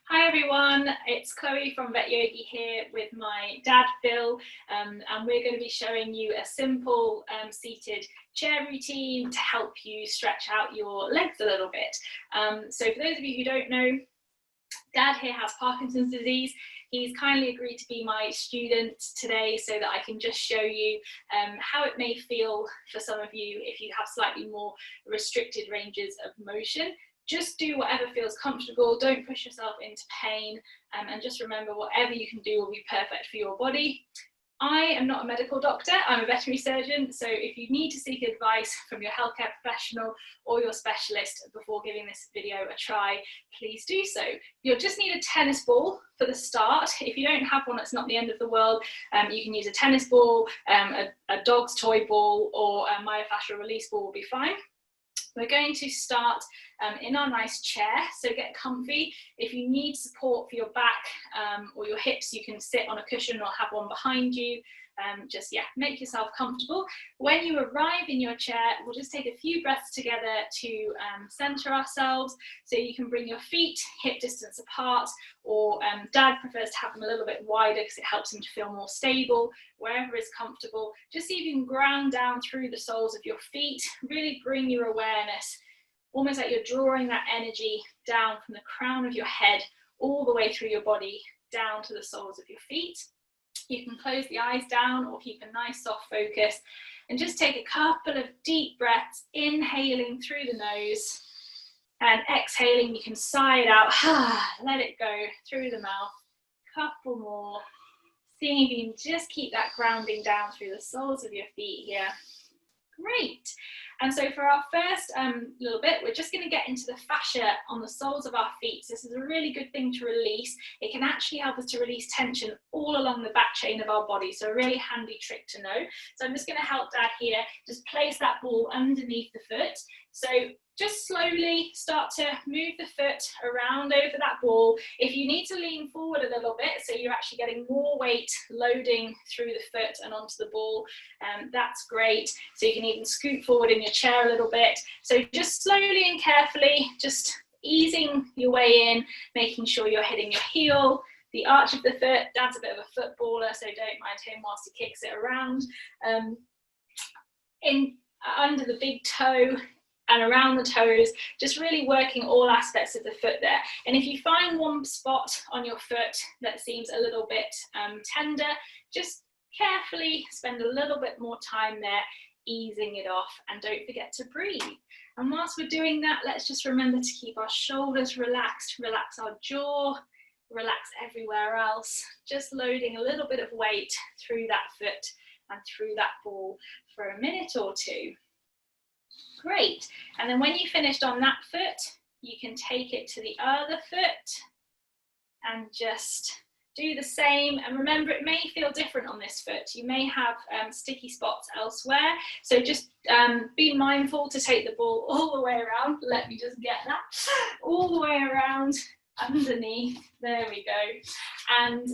Hi everyone, it's Chloe from VetYogi here with my dad Bill, and we're going to be showing you a simple seated chair routine to help you stretch out your legs a little bit. So for those of you who don't know, Dad here has Parkinson's disease. He's kindly agreed to be my student today so that I can just show you how it may feel for some of you if you have slightly more restricted ranges of motion. Just do whatever feels comfortable, don't push yourself into pain, and just remember whatever you can do will be perfect for your body. I am not a medical doctor, I'm a veterinary surgeon, so if you need to seek advice from your healthcare professional or your specialist before giving this video a try, please do so. You'll just need a tennis ball for the start. If you don't have one, it's not the end of the world. You can use a tennis ball, a dog's toy ball, or a myofascial release ball will be fine. We're going to start in our nice chair, so get comfy. If you need support for your back or your hips, you can sit on a cushion or have one behind you. Make yourself comfortable. When you arrive in your chair, we'll just take a few breaths together to center ourselves. So you can bring your feet hip distance apart, or Dad prefers to have them a little bit wider because it helps him to feel more stable, wherever is comfortable. Just see if you can ground down through the soles of your feet, really bring your awareness, almost like you're drawing that energy down from the crown of your head all the way through your body, down to the soles of your feet. You can close the eyes down or keep a nice soft focus and just take a couple of deep breaths, inhaling through the nose and exhaling. You can sigh it out, let it go through the mouth. Couple more, seeing if you can just keep that grounding down through the soles of your feet here. Great. And so for our first little bit, we're just going to get into the fascia on the soles of our feet. So this is a really good thing to release. It can actually help us to release tension all along the back chain of our body. So a really handy trick to know. So I'm just going to help Dad here. Just place that ball underneath the foot. So just slowly start to move the foot around over that ball. If you need to lean forward a little bit, so you're actually getting more weight loading through the foot and onto the ball, that's great. So you can even scoot forward in your chair a little bit. So just slowly and carefully, just easing your way in, making sure you're hitting your heel, the arch of the foot. Dad's a bit of a footballer, so don't mind him whilst he kicks it around. Under the big toe, and around the toes, just really working all aspects of the foot there. And if you find one spot on your foot that seems a little bit tender, just carefully spend a little bit more time there, easing it off, and don't forget to breathe. And whilst we're doing that, let's just remember to keep our shoulders relaxed, relax our jaw, relax everywhere else, just loading a little bit of weight through that foot and through that ball for a minute or two. Great. And then when you finished on that foot, you can take it to the other foot and just do the same. And remember, it may feel different on this foot. You may have sticky spots elsewhere. So just be mindful to take the ball all the way around. Let me just get that. All the way around, underneath. There we go. And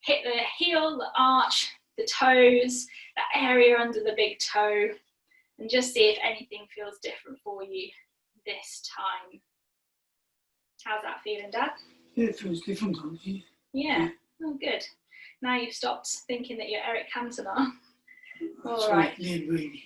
hit the heel, the arch, the toes, that area under the big toe. And just see if anything feels different for you this time. How's that feeling, Dad? Yeah, it feels different on me. Yeah, oh good. Now you've stopped thinking that you're Eric Cantona. All right. Really.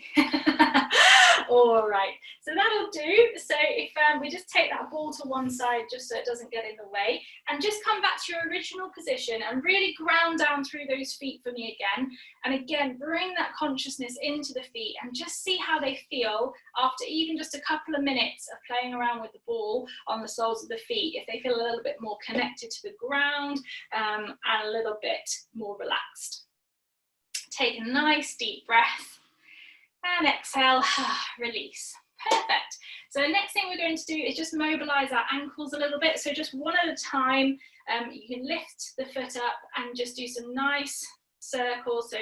All right, so that'll do. So if we just take that ball to one side just so it doesn't get in the way, and just come back to your original position and really ground down through those feet for me again. And again, bring that consciousness into the feet and just see how they feel after even just a couple of minutes of playing around with the ball on the soles of the feet, if they feel a little bit more connected to the ground and a little bit more relaxed. Take a nice deep breath. And exhale, release. Perfect. So the next thing we're going to do is just mobilize our ankles a little bit. So just one at a time, you can lift the foot up and just do some nice circles. So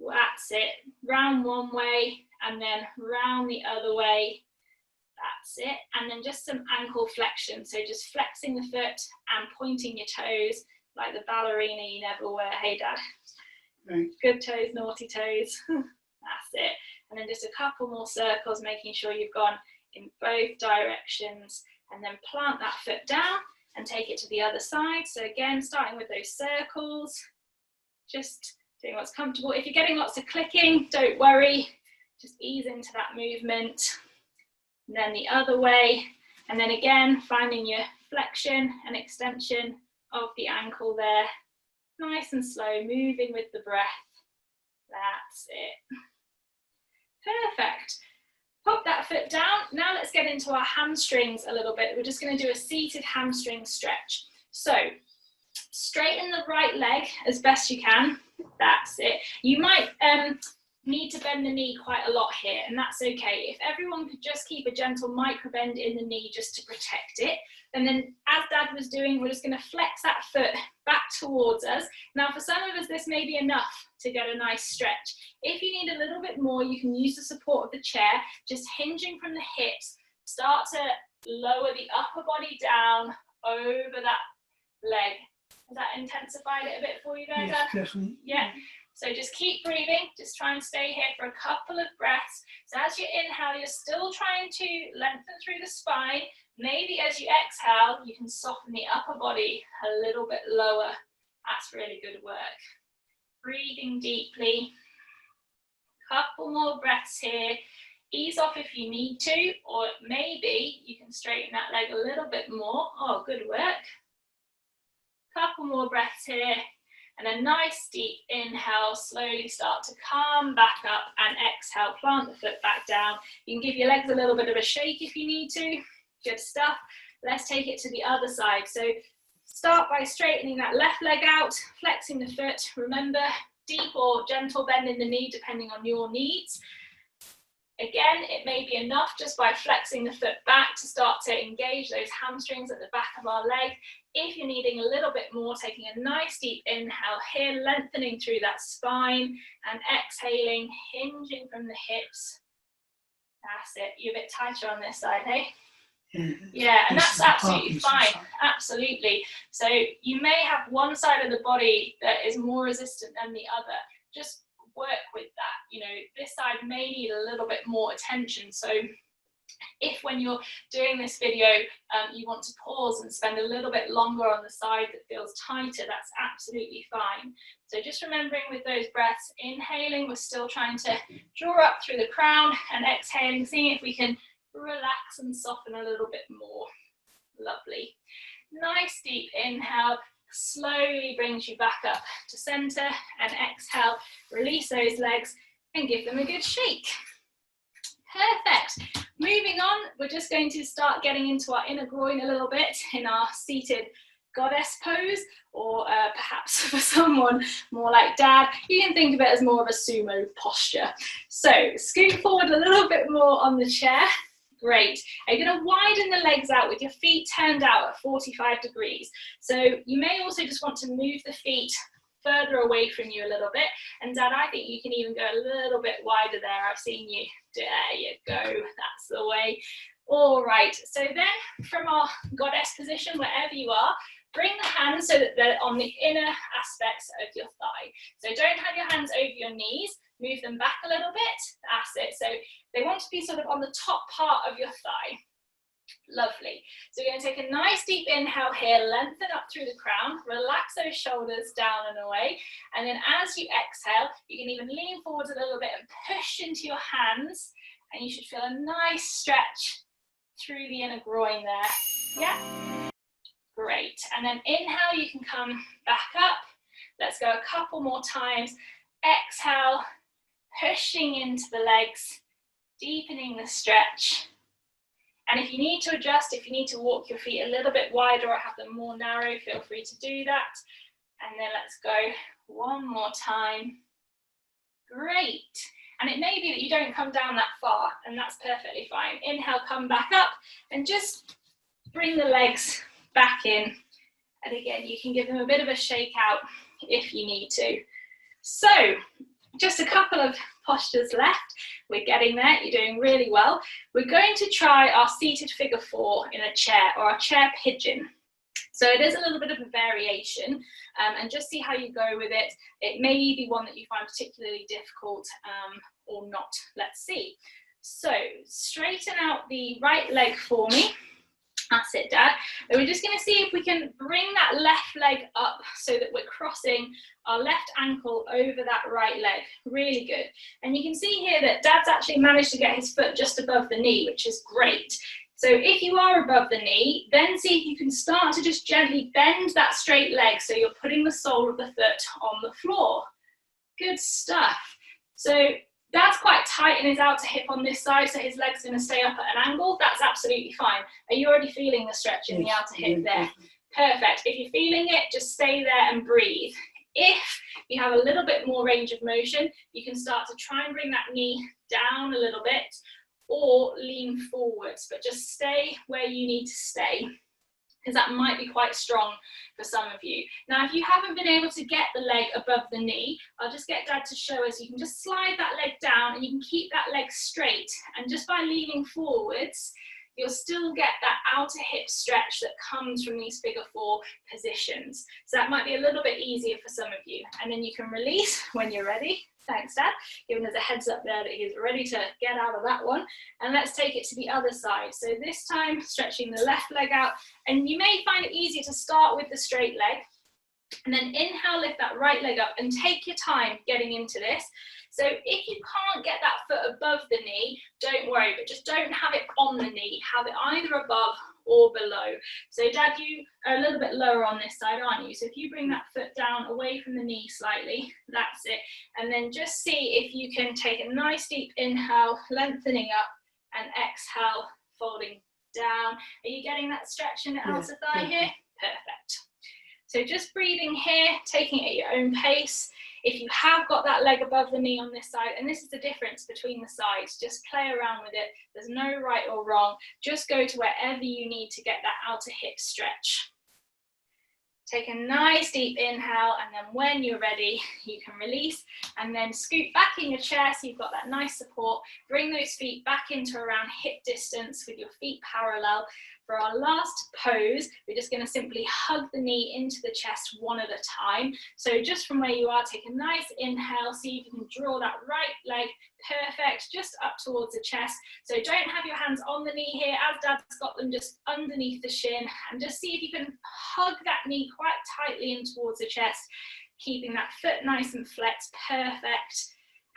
that's it. Round one way and then round the other way. That's it. And then just some ankle flexion. So just flexing the foot and pointing your toes like the ballerina you never wear. Hey, Dad. Right. Good toes, naughty toes. That's That's it. And then just a couple more circles, making sure you've gone in both directions, and then plant that foot down and take it to the other side. So again, starting with those circles, just doing what's comfortable. If you're getting lots of clicking, don't worry, just ease into that movement. And then the other way, and then again, finding your flexion and extension of the ankle there. Nice and slow, moving with the breath. That's it. Perfect. Pop that foot down. Now let's get into our hamstrings a little bit. We're just going to do a seated hamstring stretch. So straighten the right leg as best you can. That's it. You might need to bend the knee quite a lot here, and that's okay. If everyone could just keep a gentle micro bend in the knee just to protect it, and then as Dad was doing, we're just going to flex that foot back towards us. Now for some of us, this may be enough to get a nice stretch. If you need a little bit more, you can use the support of the chair, just hinging from the hips. Start to lower the upper body down over that leg. Has that intensified it a bit for you there, Dad? Yes, definitely. Yeah. So just keep breathing, just try and stay here for a couple of breaths. So as you inhale, you're still trying to lengthen through the spine. Maybe as you exhale, you can soften the upper body a little bit lower. That's really good work. Breathing deeply. Couple more breaths here. Ease off if you need to, or maybe you can straighten that leg a little bit more. Oh, good work. Couple more breaths here. And a nice deep inhale, slowly start to come back up, and exhale, plant the foot back down. You can give your legs a little bit of a shake if you need to. Good stuff. Let's take it to the other side. So start by straightening that left leg out, flexing the foot. Remember, deep or gentle bend in the knee depending on your needs. Again, it may be enough just by flexing the foot back to start to engage those hamstrings at the back of our leg. If you're needing a little bit more, taking a nice deep inhale here, lengthening through that spine, and exhaling, hinging from the hips. That's it. You're a bit tighter on this side, hey? Yeah, and that's absolutely fine. Absolutely. So you may have one side of the body that is more resistant than the other. Just work with that. You know, this side may need a little bit more attention. So if when you're doing this video you want to pause and spend a little bit longer on the side that feels tighter, that's absolutely fine. So just remembering with those breaths, inhaling, we're still trying to draw up through the crown, and exhaling, seeing if we can relax and soften a little bit more. Lovely. Nice deep inhale. Slowly brings you back up to center, and exhale, release those legs and give them a good shake. Perfect. Moving on, we're just going to start getting into our inner groin a little bit in our seated goddess pose, or perhaps for someone more like Dad, you can think of it as more of a sumo posture. So scoot forward a little bit more on the chair. Great. You're going to widen the legs out with your feet turned out at 45 degrees. So you may also just want to move the feet further away from you a little bit. And Dad, I think you can even go a little bit wider there. I've seen you. There you go. That's the way. All right. So then from our goddess position, wherever you are, bring the hands so that they're on the inner aspects of your thigh. So don't have your hands over your knees. Move them back a little bit. That's it. So they want to be sort of on the top part of your thigh. Lovely. So we're going to take a nice deep inhale here, lengthen up through the crown, relax those shoulders down and away. And then as you exhale, you can even lean forward a little bit and push into your hands. And you should feel a nice stretch through the inner groin there. Yeah. Great. And then inhale, you can come back up. Let's go a couple more times. Exhale, pushing into the legs, deepening the stretch. And if you need to adjust, if you need to walk your feet a little bit wider or have them more narrow, feel free to do that. And then let's go one more time. Great. And it may be that you don't come down that far, and that's perfectly fine. Inhale, come back up, and just bring the legs back in. And again, you can give them a bit of a shake out if you need to. So just a couple of postures left. We're getting there. You're doing really well. We're going to try our seated figure 4 in a chair, or our chair pigeon. So it is a little bit of a variation, and just see how you go with it. It may be one that you find particularly difficult or not. Let's see. So straighten out the right leg for me. That's it, Dad. And we're just going to see if we can bring that left leg up so that we're crossing our left ankle over that right leg. Really good. And you can see here that Dad's actually managed to get his foot just above the knee, which is great. So if you are above the knee, then see if you can start to just gently bend that straight leg so you're putting the sole of the foot on the floor. Good stuff. So Dad's quite tight in his outer hip on this side, so his leg's going to stay up at an angle. That's absolutely fine. Are you already feeling the stretch in the outer hip there? Perfect. If you're feeling it, just stay there and breathe. If you have a little bit more range of motion, you can start to try and bring that knee down a little bit or lean forwards, but just stay where you need to stay, because that might be quite strong for some of you. Now, if you haven't been able to get the leg above the knee, I'll just get Dad to show us. You can just slide that leg down and you can keep that leg straight. And just by leaning forwards, you'll still get that outer hip stretch that comes from these figure 4 positions. So that might be a little bit easier for some of you. And then you can release when you're ready. Thanks, Dad. Giving us a heads up there that he's ready to get out of that one. And let's take it to the other side. So this time, stretching the left leg out. And you may find it easier to start with the straight leg. And then inhale, lift that right leg up and take your time getting into this. So if you can't get that foot above the knee, don't worry, but just don't have it on the knee. Have it either above or below. So Dad, you are a little bit lower on this side, aren't you? So if you bring that foot down away from the knee slightly, that's it. And then just see if you can take a nice deep inhale, lengthening up, and exhale, folding down. Are you getting that stretch in the outer thigh here? Perfect. So just breathing here, taking it at your own pace. If you have got that leg above the knee on this side, and this is the difference between the sides, just play around with it. There's no right or wrong. Just go to wherever you need to get that outer hip stretch. Take a nice deep inhale, and then when you're ready, you can release and then scoot back in your chair so you've got that nice support. Bring those feet back into around hip distance with your feet parallel. For our last pose, we're just going to simply hug the knee into the chest one at a time. So just from where you are, take a nice inhale, see if you can draw that right leg, perfect, just up towards the chest. So don't have your hands on the knee here, as Dad's got them just underneath the shin, and just see if you can hug that knee quite tightly in towards the chest, keeping that foot nice and flexed, perfect.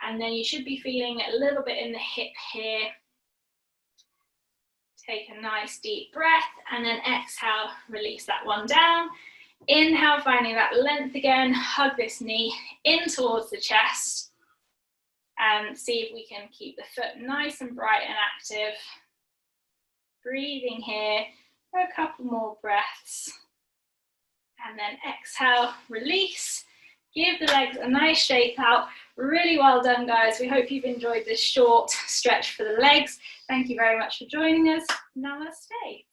And then you should be feeling a little bit in the hip here. Take a nice deep breath and then exhale, release that one down. Inhale, finding that length again, hug this knee in towards the chest and see if we can keep the foot nice and bright and active. Breathing here for a couple more breaths. And then exhale, release. Give the legs a nice shake out. Really well done, guys. We hope you've enjoyed this short stretch for the legs. Thank you very much for joining us. Namaste.